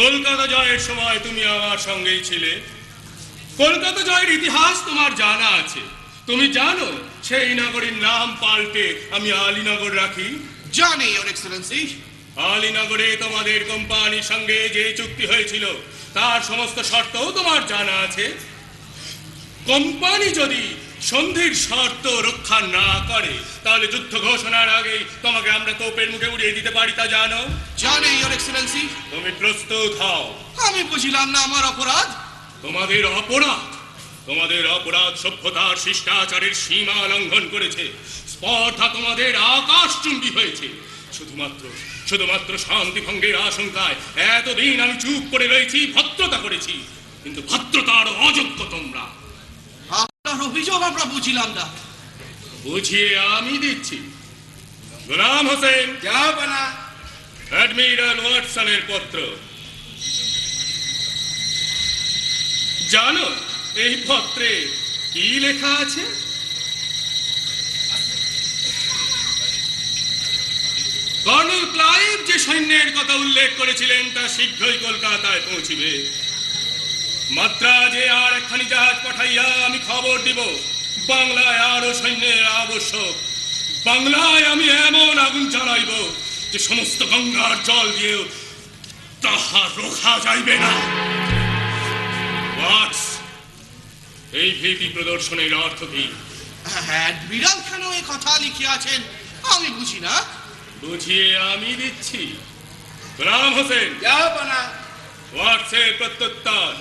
কলকাতা জয়ের সময় তুমি আমার সঙ্গেই ছিলে। কলকাতা জয়ের ইতিহাস তোমার জানা আছে। তুমি জানো সেই নগরীর নাম পাল্টে আমি আলীনগর রাখি। জানি ইওর এক্সেলেন্সি। আলীনগরে তোমাদের কোম্পানির সঙ্গে যে চুক্তি হয়েছিল তার সমস্ত শর্তও তোমার জানা আছে। কোম্পানি যদি সন্ধির শর্ত রক্ষা না করে তাহলে যুদ্ধ ঘোষণার আগেই তোমাকে আমরা তোপের মুখে উড়িয়ে দিতে পারি, তা জানো? জানি ইওর এক্সেলেন্সি। তুমি প্রস্তুত হও। আমি বুঝলাম না আমার অপরাধ। তোমাদের অপরাধ সভ্যতার শিষ্টাচারের সীমা লঙ্ঘন করেছে। স্পর্ধা তোমাদের আকাশচুম্বী হয়েছে। শুধুমাত্র শান্তি ভঙ্গের আশঙ্কায় এতদিন আমি চুপ করে রয়েছি, ভদ্রতা করেছি, কিন্তু ভদ্রতার অযোগ্য তোমরা। আপনার অভিযোগ আমরা বুঝলাম না। বুঝিয়ে আমি দিচ্ছি। গোলাম হোসেন, জাহাপনা। অ্যাডমিরাল ওয়াটসনের পত্র। জানো এই পত্রে কি লেখা আছে? কর্নেল ক্লাইভ যে সৈন্যের কথা উল্লেখ করেছিলেন তা শীঘ্রই কলকাতায় পৌঁছিবে। মাদ্রাজে আর একখানি জাহাজ পাঠাইয়া আমি খবর দিব বাংলায় আরো সৈন্যের আবশ্যক। বাংলায় আমি এমন আগুন জ্বালাইব যে সমস্ত গঙ্গার জল দিয়েও তাহা রোখা যাইবে না। এই ভীতি প্রদর্শনের অর্থ কি? অ্যাডমিরাল কেন এই কথা লিখিয়াছেন আমি বুঝি না। বুঝিয়ে আমি দিচ্ছি। গোলাম হোসেন, জাহাপনা। ওয়াটসের প্রত্যুত্তর।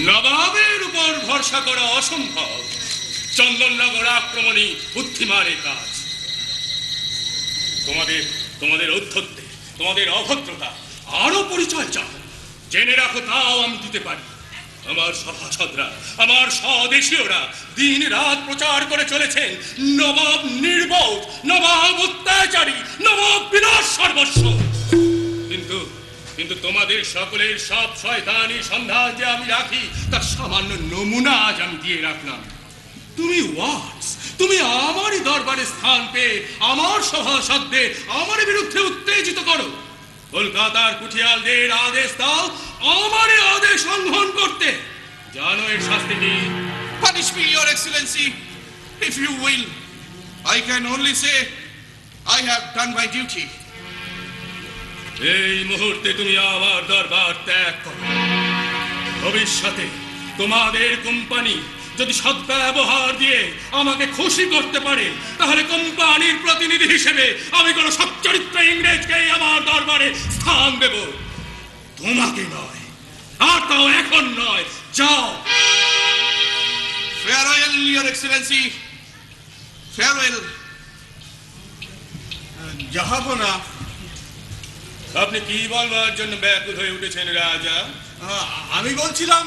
নবাবের উপর ভরসা করা অসম্ভব। চন্দননগর আক্রমণই বুদ্ধিমানের কাজ। তোমাদের ঔদ্ধত্যে, তোমাদের অভদ্রতা আরো পরিচয় চাও, জেনে রাখো তাও আমি দিতে পারি। আমার সভাসদরা, আমার স্বদেশীয়রা দিন রাত প্রচার করে চলেছেন নবাব নির্বোধ, নবাব অত্যাচারী, নবাব বিনাশ সর্বস্ব। কিন্তু তোমাদের সকলের সব শয়তানি সন্ধান যে আমি রাখি তার সামান্য নমুনা আজ আমি দিয়ে রাখলাম। তুমি ওয়াটস, তুমি আমারই দরবারে স্থান পেয়ে আমার সভাসদদের আমার বিরুদ্ধে উত্তেজিত করো। কলকাতার কুঠিয়ালদের আদেশ দাও আমারই আদেশ লঙ্ঘন করতে। জানো এর শাস্তি কি? Punish me, Your Excellency, if you will. I can only say I have done my duty. এই মুহূর্তে তুমি আমার দরবার ত্যাগ করো। ভবিষ্যতে তোমাদের কোম্পানি যদি সদ্ব্যবহার দিয়ে আমাকে খুশি করতে পারে তাহলে কোম্পানির প্রতিনিধি হিসেবে আমি কোন সচ্চরিত্র ইংরেজকে আমার দরবারে স্থান দেব, তোমাকে নয়। আর তাও এখন নয়। যাও। Farewell, Your Excellency. Farewell. জাহাপনা। আপনি কি বলবার জন্য ব্যাকুল হয়ে উঠেছেন রাজা? আমি বলছিলাম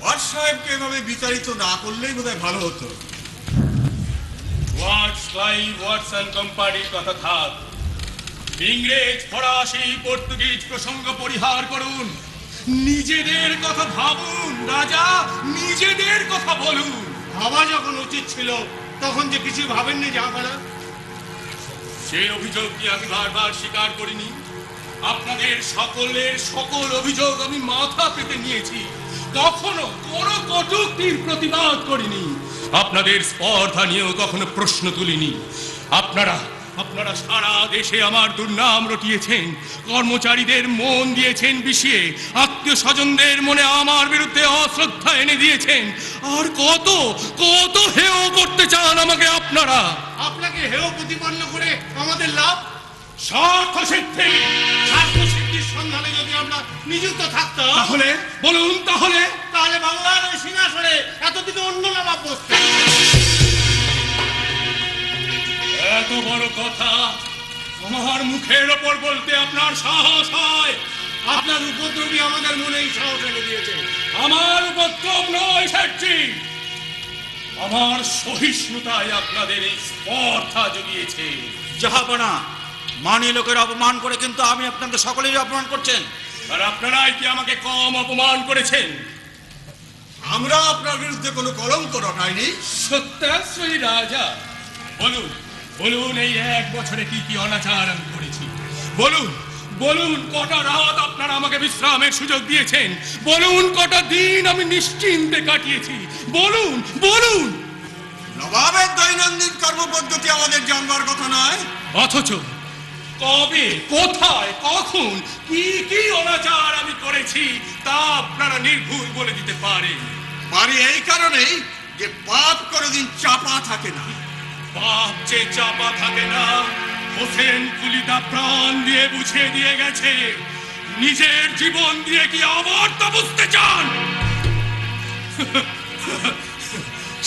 ওয়াট সাহেবকে এভাবে বিতাড়িত না করলেই বোধহয় ভালো হতো। ওয়াটস, ক্লাইভ, ওয়াটসন কোম্পানির কথা থাক। ইংরেজ, ফরাসি, পর্তুগিজ প্রসঙ্গ পরিহার করুন। নিজেদের কথা ভাবুন রাজা, নিজেদের কথা বলুন। ভাবা যখন উচিত ছিল তখন যে কিছু ভাবেননি জাহাপনা। সেই অভিযোগ কি আমি বারবার স্বীকার করিনি? আপনাদের সকলের সকল অভিযোগ আমি মাথা পেতে নিয়েছি, কখনো কোনো কটূক্তির প্রতিবাদ করিনি। আপনাদের স্পর্ধা নিয়েও কখনো প্রশ্ন তুলিনি। আপনারা সারা দেশে আমার দুর্নাম রটিয়েছেন, কর্মচারীদের মন দিয়েছেন বিষিয়ে, আত্মীয় স্বজনদের মনে আমার বিরুদ্ধে অশ্রদ্ধা এনে দিয়েছেন। আর কত কত হেয় করতে চান আমাকে আপনারা। আপনাকে হেয় প্রতিপন্ন করে আমাদের লাভ? স্বার্থ সিদ্ধির সন্ধানে যদি আমরা নিযুক্ত থাকতাম তাহলে বলুন, তাহলে বাংলার ওই সিংহাসনে এতদিকে অন্য নবাব বসতেন। এত বড় কথা আমার মুখের ওপর বলতে আপনার সাহস হয়? আপনার উপদ্রবী আমাদের মনেই সাহস এনে দিয়েছে। আমার উপদ্রব নয় শেঠজি, আমার সহিষ্ণুতায় আপনাদের এই স্পর্ধা জুগিয়েছে। জাহাপনা, মানি লোকের অপমান করে কিন্তু আমি আপনাদের সকলেরই অপমান করছেন। আর আপনারাই কি আমাকে কম অপমান করেছেন? আমরা আপনার বিরুদ্ধে কোনো কলঙ্ক রটাইনি। সত্যাশ্রয়ী রাজা, বলুন বলুন এই 1 বছরে কি কি অনাচার আমি করেছি। বলুন বলুন কটা রাত আপনারা আমাকে বিশ্রামের সুযোগ দিয়েছেন। বলুন কটা দিন আমি নিশ্চিন্তে কাটিয়েছি। বলুন বলুন। নবাবের দৈনন্দিন কর্মপদ্ধতি আমাদের জানবার কথা নয়। অথচ কবে কোথায় কখন কি কি অনাচার আমি করেছি তা আপনারা নির্ভুল বলে দিতে পারেন। পারি এই কারণেই যে পাপ কোনোদিন চাপা থাকে না। পাপ যে চাপা থাকে না হোসেন কুলিদা প্রাণ দিয়ে বুঝিয়ে দিয়ে গেছে। নিজের জীবন দিয়ে কি আবার তা বুঝতে চান?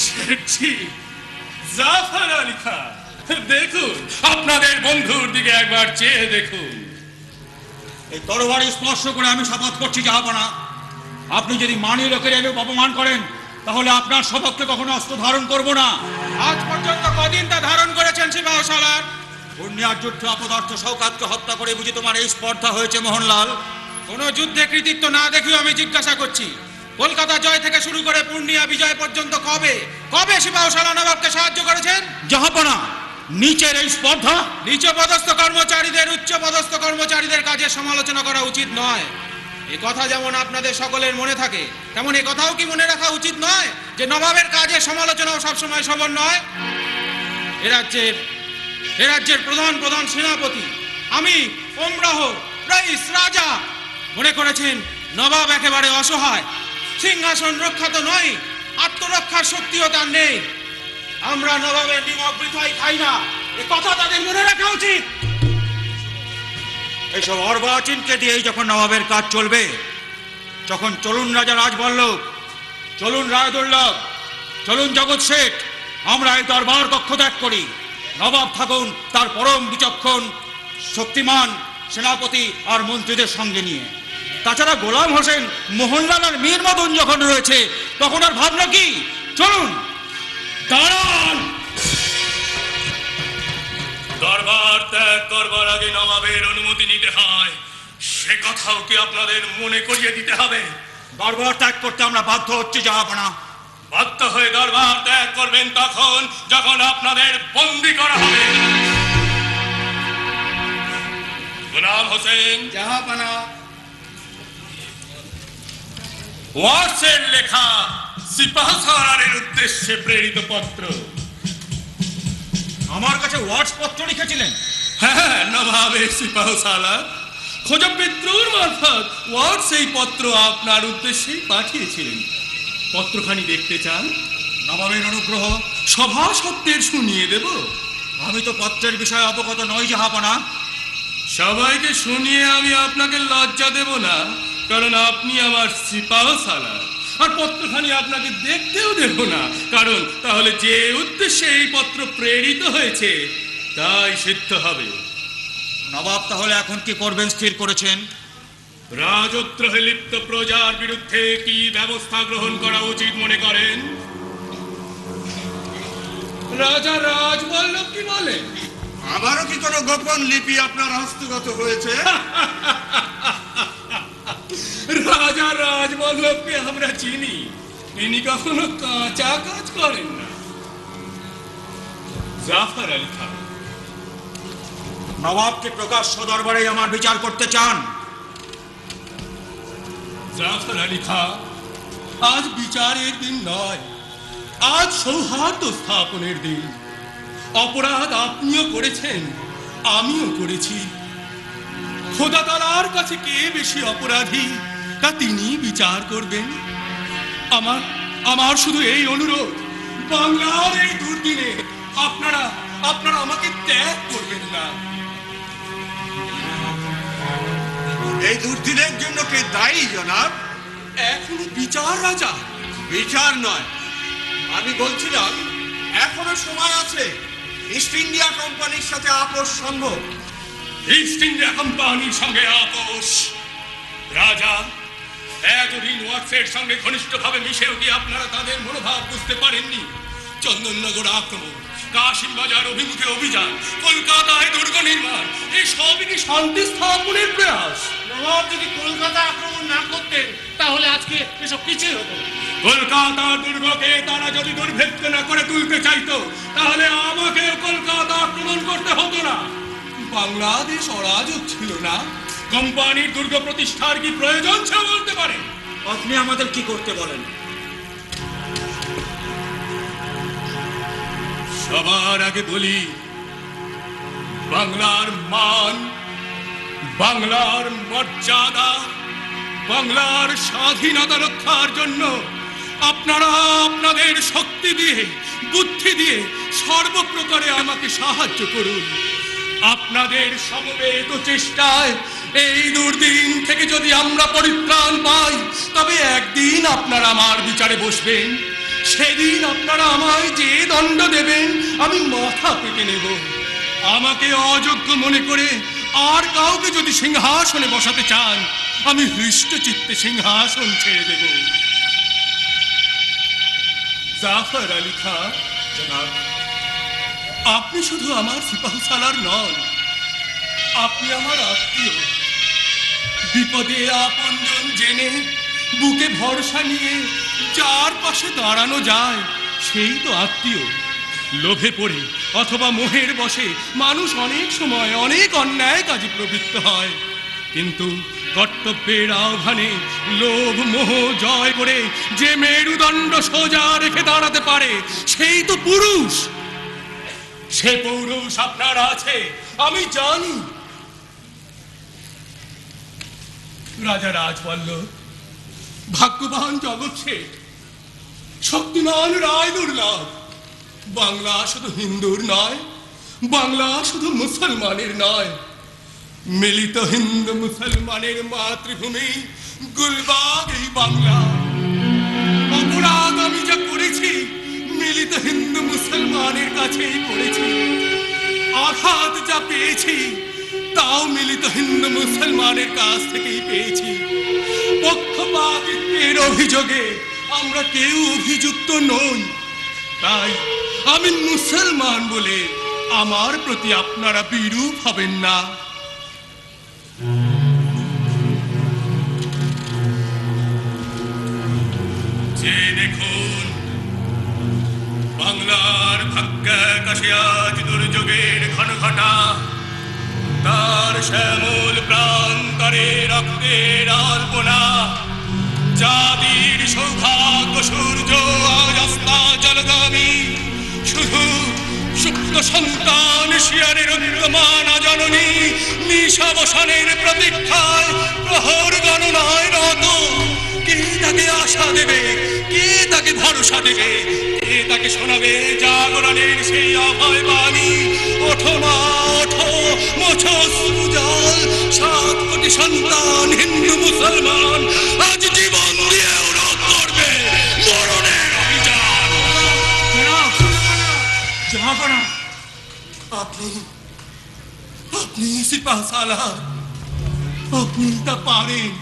শেঠজি জাফর আলী খান, দেখুন আপনাদের বন্ধুর দিকে একবার চেয়ে দেখুন। এই তরবারি স্পর্শ করে আমি শপথ করছি জাহাপনা, আপনি যদি মানি লোকের এভাবে অপমান করেন তাহলে আপনার সপক্ষে কখনো অস্ত্র ধারণ করব না। আজ পর্যন্ত কদিন তা ধারণ করেছেন সিপাহসালার? পূর্ণিয়ার যুদ্ধে অপদার্থ শওকাতকে হত্যা করে বুঝি তোমার এই স্পর্ধা হয়েছে মোহনলাল? কোন যুদ্ধে কৃতিত্ব না দেখিও আমি জিজ্ঞাসা করছি, কলকাতা জয় থেকে শুরু করে পূর্ণিয়া বিজয় পর্যন্ত কবে কবে সিপাহসালা নবাবকে সাহায্য করেছেন? জাহাপনা, নিচের এই স্পর্ধা নিচ পদস্থ কর্মচারীদের উচ্চ পদস্থ কর্মচারীদের কাজের সমালোচনা করা উচিত নয়। এ কথা যেমন আপনাদের সকলের মনে থাকে, তেমন এ কথাও কি মনে রাখা উচিত নয় যে নবাবের কাজের সমালোচনাও সবসময় শোভন নয়? এ রাজ্যের প্রধান প্রধান সেনাপতি আমি ওমরাহ রাইস রাজা মনে করেছেন নবাব একেবারে অসহায়, সিংহাসন রক্ষা তো নয়, আত্মরক্ষার শক্তিও তার নেই। আমরা নবাবের নিমক বৃথাই খাই না, এ কথা তাদের মনে রাখা উচিত। এইসব অর্বাচীনকে দিয়েই যখন নবাবের কাজ চলবে, তখন চলুন রাজা রাজবল্লভ, চলুন রায়দুর্লভ, চলুন জগৎ শেঠ, আমরা এই দরবার কক্ষ ত্যাগ করি। নবাব থাকুন তার পরম বিচক্ষণ শক্তিমান সেনাপতি আর মন্ত্রীদের সঙ্গে নিয়ে। তাছাড়া গোলাম হোসেন, মোহনলাল আর মীর মদন যখন রয়েছে তখন আর ভাবনা কি? চলুন। দাঁড়ান! দরবার ত্যাগ করবার আগে নবাবের অনুমতি নিতে হয়, সে কথাও কি আপনাদের মনে করিয়ে দিতে হবে? দরবার ত্যাগ করতে আমরা বাধ্য হচ্ছি জাহাপনা। বাধ্য হয়ে দরবার ত্যাগ করবেন তখন যখন আপনাদের বন্দী করা হবে। গোলাম হোসেন, জাহাপানা, ওয়াটসের লেখা সিপাহসালারের উদ্দেশ্যে প্রেরিত পত্র। আমার কাছে ওয়াটস পত্র লিখেছিলেন? হ্যাঁ, নবাবের সিপাহসালার খোঁজবিদ্রুর মারফত ওয়াটস এই পত্র আপনার উদ্দেশ্যেই পাঠিয়েছিলেন। পত্রখানি দেখতে চান? নবাবের অনুগ্রহ। সভা সত্ত্বের শুনিয়ে দেব। আমি তো পত্রের বিষয়ে অবগত নই জাহাপনা। সবাইকে শুনিয়ে আমি আপনাকে লজ্জা দেব না, কারণ আপনি আমার সিপাহসালার। আর পত্রখানি আপনাকে দেখতেও দেব না, কারণ তাহলে যে উদ্দেশ্যে এই পত্র প্রেরিত হয়েছে তাই সিদ্ধ হবে। নবাব তাহলে এখন কি করবেন স্থির করেছেন? রাজদ্রোহে লিপ্ত প্রজার বিরুদ্ধে কি ব্যবস্থা গ্রহণ করা উচিত মনে করেন? রাজা রাজবল্লভ কি বলেন? আবারও কি কোনো গোপন লিপি আপনার হস্তগত হয়েছে? রাজা রাজবল্লভকে আমরা চিনি, তিনি কখনো কাঁচা কাজ করেন না। জাফর আলী খান, নবাবকে প্রকাশ্য দরবারে আমার বিচার করতে চান? জাফর আলী খান, আজ বিচারের দিন নয়, আজ সৌহার্দ্য স্থাপনের দিন। অপরাধ আপনিও করেছেন, আমিও করেছি। খোদা তাআলার কাছে কে বেশি অপরাধী তা তিনি বিচার করবেন। আমার শুধু এই অনুরোধ, বাংলার এই দুর্দিনে আপনারা আমাকে ত্যাগ করবেন না। এই দুর্দিনের জন্য কে দায়ী জনাব? এখনো বিচার রাজা? বিচার নয়, আমি বলছিলাম এখনো সময় আছে। ইস্ট ইন্ডিয়া কোম্পানির সাথে আপোষ সম্ভব। ইস্ট ইন্ডিয়া কোম্পানির সঙ্গে আপোষ? রাজা, এতদিন ওয়াটসের সঙ্গে ঘনিষ্ঠভাবে মিশেও কি আপনারা তাদের মনোভাব বুঝতে পারেননি? চন্দননগর আক্রমণ, কাশিম বাজার অভিমুখে অভিযান, কলকাতায় দুর্গ নির্মাণ, এই সবই কি শান্তি স্থাপনের প্রয়াস? নবাব যদি কলকাতা আক্রমণ না করতেন তাহলে আজকে এসব কিছুই হতো না। কলকাতার দুর্গকে তারা যদি দুর্ভেদ্য না করে তুলতে চাইতো তাহলে আমাকেও বাংলাদেশ অরাজক ছিল না? কোম্পানির দুর্গ প্রতিষ্ঠার কি প্রয়োজন ছিল বলতে পারেন? আপনি আমাদের কি করতে বলেন? সবার আগে বলি, বাংলার মান, বাংলার মর্যাদা, বাংলার স্বাধীনতা রক্ষার জন্য আপনারা আপনাদের শক্তি দিয়ে, বুদ্ধি দিয়ে সর্বপ্রকারে আমাকে সাহায্য করুন। আপনাদের সমবেত চেষ্টায় এই দুর্দিন থেকে যদি আমরা পরিত্রাণ পাই, তবে একদিন আপনারা আমার বিচারে বসবেন। সেদিন আপনারা আমায় যে দণ্ড দেবেন আমি মাথা পেতে নেব। আমাকে অযোগ্য মনে করে আর কাউকে যদি সিংহাসনে বসাতে চান, আমি হৃষ্ট চিত্তে সিংহাসন ছেড়ে দেব। জাফর আলী খান, জনাব, আপনি শুধু আমার সিপাহসালার নন, আপনি আমার আত্মীয়। বিপদে আপনজন জেনে বুকে ভরসা নিয়ে যার পাশে দাঁড়ানো যায় সেই তো আত্মীয়। লোভে পড়ে অথবা মোহের বশে মানুষ অনেক সময় অনেক অন্যায় কাজে প্রবৃত্ত হয়, কিন্তু কর্তব্যের আহ্বানে লোভ মোহ জয় করে যে মেরুদণ্ড সোজা রেখে দাঁড়াতে পারে সেই তো পুরুষ। সে পৌরুষ আপনার আছে, আমি জানি। রাজা রাজবল্লভ, ভাগ্যবান জগৎ শেঠ, শক্তিমান রায় দুর্লভ। বাংলা শুধু হিন্দুর নয়, বাংলা শুধু মুসলমানের নয়। মিলিত হিন্দু মুসলমানের মাতৃভূমি গুলবাগ এই বাংলা। অপরাধ আমি যা করেছি মিলিত হিন্দু মুসলমানের কাছেই করেছি। আঘাত যা পেয়েছি তাও মিলিত হিন্দু মুসলমানের কাছ থেকেই পেয়েছি। পক্ষপাতিত্বের অভিযোগে আমরা কেউ অভিযুক্ত নই। তাই আমি মুসলমান বলে আমার প্রতি আপনারা বিরূপ হবেন না। যে দেখুন, বাংলার ভাগ্যাকাশে আজ দুর্যোগের ঘন ঘটা, তার শ্যামল প্রান্তরে রক্তের আলপনা। জাতির সৌভাগ্য সূর্য আজ আস্তা জলগামী, শুধু সুপ্ত সন্তান শিয়ারের উদ্যমান জননী নিশাবসানের প্রতীক্ষায় প্রহর গণনায় রত। কে তাকে আশা দেবে, কে তাকে ভরসা দেবে, কে তাকে শোনাবে জাগরণের সেই অভয় বাণী? ওঠো মা ওঠো, মোছো সুজল, 7 কোটি সন্তান হিন্দু মুসলমান আজ জীবন দিয়ে রোধ করবে মরণের অভিযান। জাহাপনা, আপনি সিপাহসালার, আপনি তা পারেন।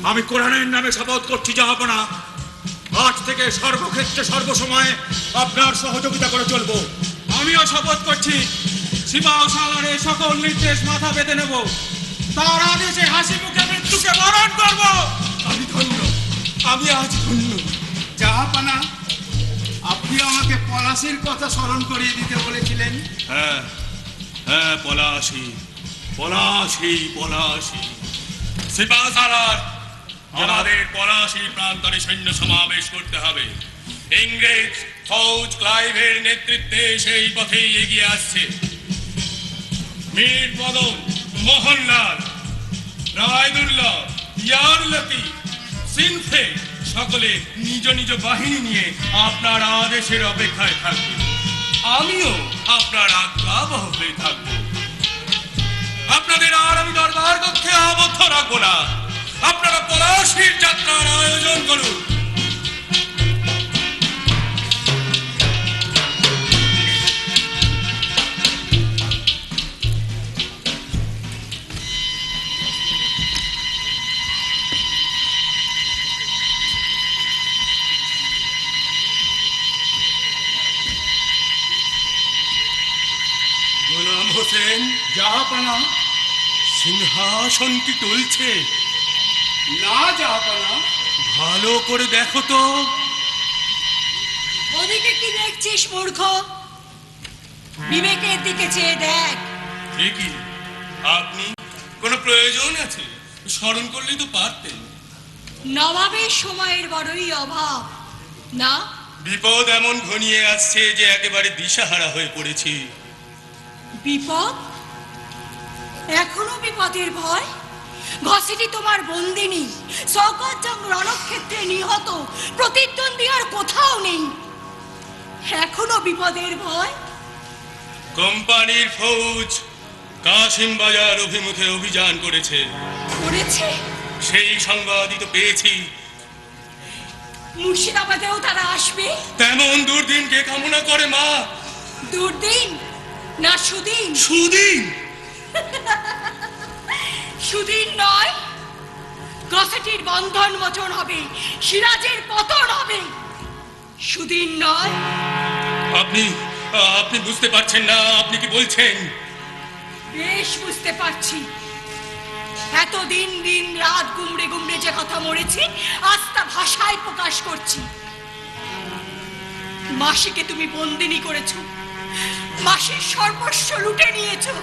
আমি কোরআনের নামে শপথ করছি জাহাপনা, আজ থেকে সর্বক্ষেত্রে সর্বসময়ে আপনার সহযোগিতা করে চলবো। আমিও শপথ করছি সিপাহসালারের সকল নির্দেশ মাথা পেতে নেব, তার আদেশে হাসি মুখে মৃত্যুকে বরণ করব। আমি ধন্য, আমি আজ ধন্য। জাহাপানা, আপনি আমাকে পলাশির কথা স্মরণ করিয়ে দিতে বলেছিলেন। হ্যাঁ হ্যাঁ, পলাশি পলাশি পলাশি। সিপাহসালার, আমাদের পলাশির প্রান্তরে সৈন্য সমাবেশ করতে হবে। ইংরেজ ফৌজ ক্লাইভের নেতৃত্বে সেই পথেই এগিয়ে আসছে। মীর মদন, মোহনলাল, রায় দুর্লভ, ইয়ার লতিফ, সিনফে সকলে নিজ নিজ বাহিনী নিয়ে আপনার আদেশের অপেক্ষায় থাকবে। আমিও আপনার আজ্ঞাবহ হয়ে থাকবো। আপনাদের আর আমি দরবার কক্ষে আবদ্ধ রাখবো না। আপনারা পলাশির যাত্রার আয়োজন করুন। গোলাম হোসেন, জাহাপানা। সিংহাসন কি টলছে? না জাহাপানা। ভালো করে দেখো তো। ওদিকে কি দেখছিস মূর্খ? বিবেকের দিকে চেয়ে দেখ। ঠিকই, আপনি কোনো প্রয়োজন আছে স্মরণ করলেই তো পারতেন। নবাবের সময়ের বড়ই অভাব না? বিপদ এমন ঘনিয়ে আসছে যে একেবারে দিশাহারা হয়ে পড়েছি। বিপদ? এখনো বিপদের ভয়? ঘসেটি তোমার বন্দিনী, শওকতজং রণক্ষেত্রে নিহত, প্রতিদ্বন্দ্বী আর কোথাও নেই, এখনো বিপদের ভয়? কোম্পানির ফৌজ কাশিম বাজার অভিমুখে অভিযান করেছে। করেছে? সেই সংবাদই তো পেয়েছি। মুর্শিদাবাদেও তারা আসবে? তেমন দুর্দিন কে কামনা করে মা? দুর্দিন না সুদিন? সুদিন। সুদিন নয়, গসেটির বন্ধন মোচন হবে, সিরাজের পতন হবে। সুদিন নয়। আপনি আপনি বুঝতে পারছেন না আপনি কি বলছেন? বেশ বুঝতে পারছি। এতদিন দিন রাত গুমড়ে গুমড়ে যে কথা মরেছি, আজ তা ভাষায় প্রকাশ করছি। মাসিকে তুমি বন্দিনী করেছো, মাসির সর্বস্ব লুটে নিয়েছো,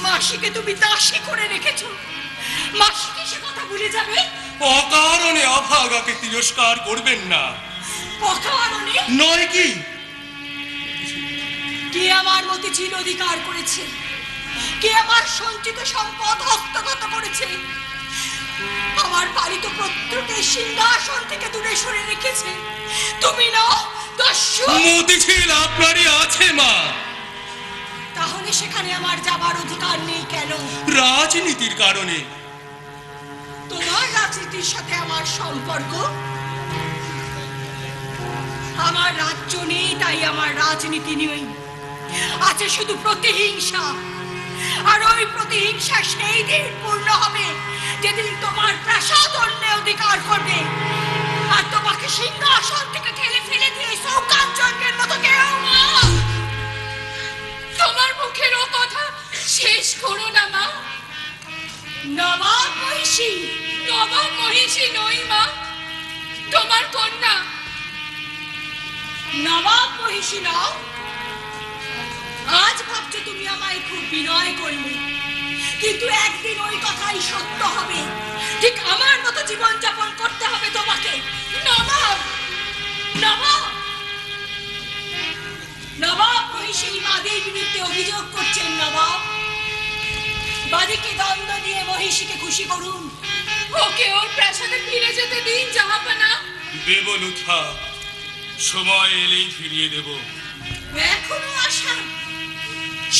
মাসিকে তুমি দাসী করে রেখেছো। মাসিকে সে কথা ভুলে যাবে? অকারণে অভাগাকে তিরস্কার করবেন না। অকারণে নয় কি? কে আমার মতিঝিল অধিকার করেছে? কে আমার সঞ্চিত সম্পদ হস্তগত করেছে? আমার পালিত পুত্রকে সিংহাসন থেকে দূরে সরে রেখেছে তুমি নও, দস্যু। মতিঝিল আপনারই আছে মা। তাহলে সেখানে আমার যাবার অধিকার নেই কেন? রাজনীতির কারণে। তোমার রাজনীতির সাথে আমার সম্পর্ক? আমার রাজ্য নেই তাই আমার রাজনীতি নেই, আছে শুধু প্রতিহিংসা। আর ওই প্রতিহিংসা সেই দিন পূর্ণ হবে যেদিন তোমার প্রাসাদ অন্য অধিকার করবে, আর তোমাকে সিংহাসন থেকে ঠেলে ফেলে দিয়ে শওকতজংয়ের মতো কেউ না। তোমার মুখের ও কথা শেষ করো না মা। নবাব মহিষী? নবাব মহিষী নই মা, তোমার কন্যা। নবাব মহিষী নাও? আজ ভাবছো তুমি আমায় খুব বিনয় করলে, কিন্তু একদিন ওই কথাই সত্য হবে। ঠিক আমার মতো জীবন যাপন করতে হবে তোমাকে। নবাব, নবাব, নবাব মহিষী বাদীর বিরুদ্ধে অভিযোগ করছেন। নবাব, বাদীকে দ্বন্দ্ব দিয়ে মহিষীকে খুশি করুন। ওকে ওর প্রাসাদে ফিরে যেতে দিন জাহাপনা। দেব লুথা, সময় এলেই ফিরিয়ে দেব। এখনো আশা?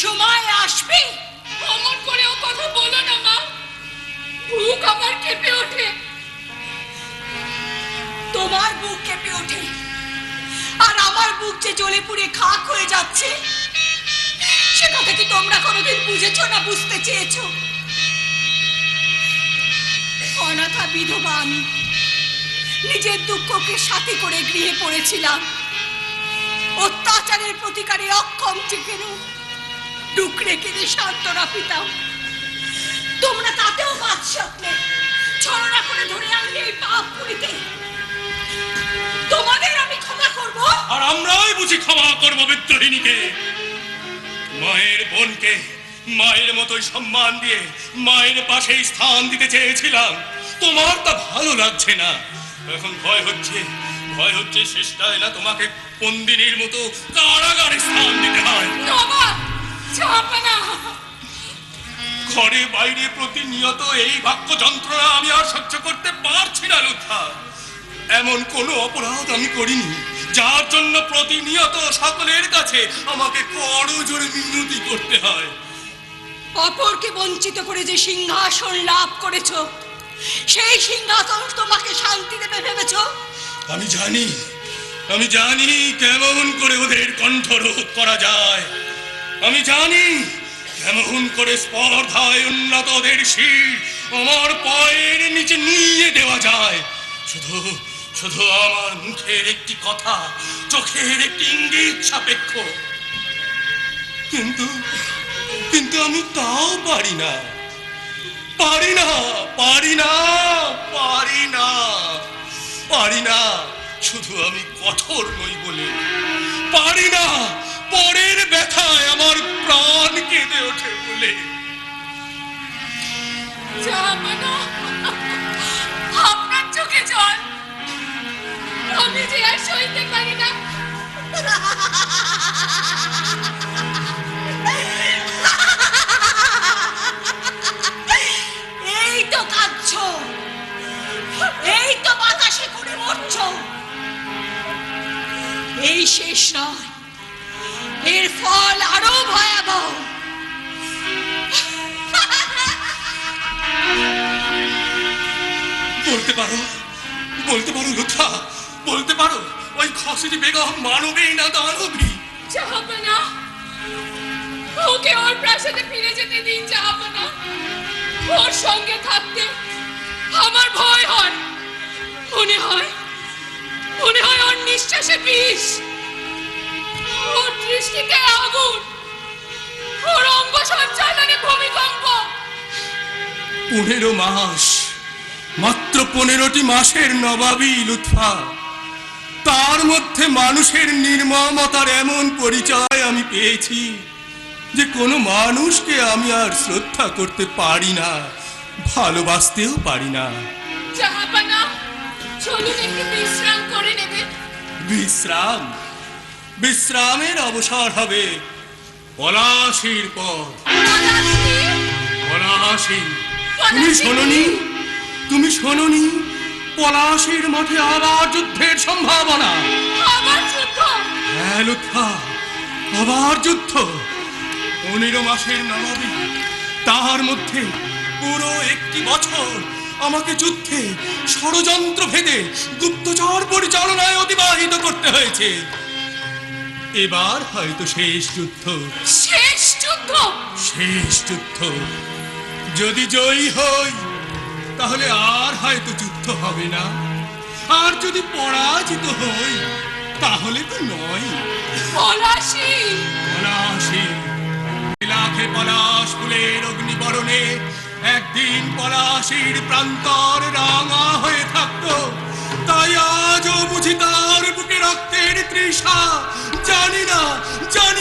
সময় আসবে? অমন করে ও কথা বলো না মা, বুক আমার কেঁপে ওঠে। তোমার বুক কেঁপে ওঠে, আর আমার বুক যে জ্বলে পুড়ে খাক হয়ে যাচ্ছে, সে কথা কি তোমরা কোনোদিন বুঝেছো না বুঝতে চেয়েছো? অনাথা বিধবা আমি, নিজের দুঃখকে সাথী করে গৃহে পড়েছিলাম। অত্যাচারের প্রতিকারে অক্ষম চিকেন টুকরে কেঁদে সান্ত্বনা পিতাম। তোমরা তাতেও বাদ সাধলে ছলনা করে ধরে আনলে এই পাপ পুরিতে। তোমাদের আমি ক্ষমা করব? আর আমরাই বুঝি ক্ষমা করব বিদ্রোহিনীকে? মায়ের বোনকে মায়ের মতোই সম্মান দিয়ে মায়ের পাশেই স্থান দিতে চেয়েছিলাম। তোমার তা ভালো লাগছে না। এখন ভয় হচ্ছে শেষটায় না তোমাকে বন্দিনীর মতো কারাগারে স্থান দিতে হয়। নবাব, জাহাপনা। ঘরে বাইরে প্রতিনিয়ত এই বাক্য যন্ত্রণা আমি আর সহ্য করতে পারছি না লুথা। এমন কোনো অপরাধ আমি করিনি যার জন্য প্রতিনিয়ত সকলের কাছে আমাকে করজোড়ে মিনতি করতে হয়। অপরকে বঞ্চিত করে যে সিংহাসন লাভ করেছো, সেই সিংহাসন তোমাকে শান্তি দেবে ভেবেছো? আমি জানি কেমন করে ওদের কণ্ঠরোধ করা যায়। আমি জানি কেমন করে স্পর্ধায় উন্নত ওদের শির আমার পায়ের নিচে নিয়ে দেওয়া যায়। শুধু আমার মুখের একটি কথা, চোখের একটি ইঙ্গিত সাপেক্ষ। কিন্তু আমি তাও পারি না। শুধু আমি কঠোর নই বলে পারি পরের ব্যথায় আমার প্রাণ কেঁদে ওঠে বলে। জাহাপনা, আপনার চোখে জল আমি যে আর সইতে পারি না। এই তো কাঁদছো, এই তো বাতাসে করে মরছো। এই শেষ নয়, এর ফল আরো ভয়াবহ। বলতে পারো লুৎফা, বলতে পারো ওই খসিটি বেগম মানবী না দানবী? জাহাপনা, ওকে ওর প্রাসাদে ফিরে যেতে দিন জাহাপনা। ওর সঙ্গে থাকতে আমার ভয় হয়। মনে হয় ওর নিঃশ্বাসে বিষ, ওর দৃষ্টিতে আগুন, ওর অঙ্গ সঞ্চালনে ভূমিকম্প। 15 মাস, মাত্র 15টি মাসের নবাবী লুৎফা, তার মধ্যে মানুষের নির্মমতার এমন পরিচয় আমি পেয়েছি যে কোনো মানুষকে আমি আর শ্রদ্ধা করতে পারি না, ভালোবাসতেও পারি না। জাহাপনা, চলুন একটু বিশ্রাম করে নেবেন। বিশ্রাম? বিশ্রামের অবসর হবে পলাশির পর। পলাশি? তুমি শোনোনি পলাশির মাঠে আবার যুদ্ধের সম্ভাবনা? আবার যুদ্ধ? হ্যাঁ লুৎফা, আবার যুদ্ধ। 15 মাসের নবাবী, তার মধ্যে পুরো একটি বছর আমাকে যুদ্ধে ষড়যন্ত্র ভেদে গুপ্তচর পরিচালনায় অতিবাহিত করতে হয়েছে। এবার হয়তো শেষ যুদ্ধ। শেষ যুদ্ধ? শেষ যুদ্ধ। যদি জয়ী হই তাহলে আর হয়তো যুদ্ধ হবে না, আর যদি পরাজিত হই তাহলে তো নয়। পলাশি? পলাশি, লাখে পলাশ ফুলের অগ্নিবরণে একদিন পলাশির প্রান্তর রাঙা হয়ে থাকতো, তাই আজও বুঝি তার বুকে রক্তের তৃষা। জানি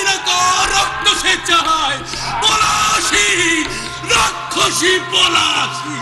না কার রক্ত সে চায়। পলাশি, রাক্ষসী পলাশি।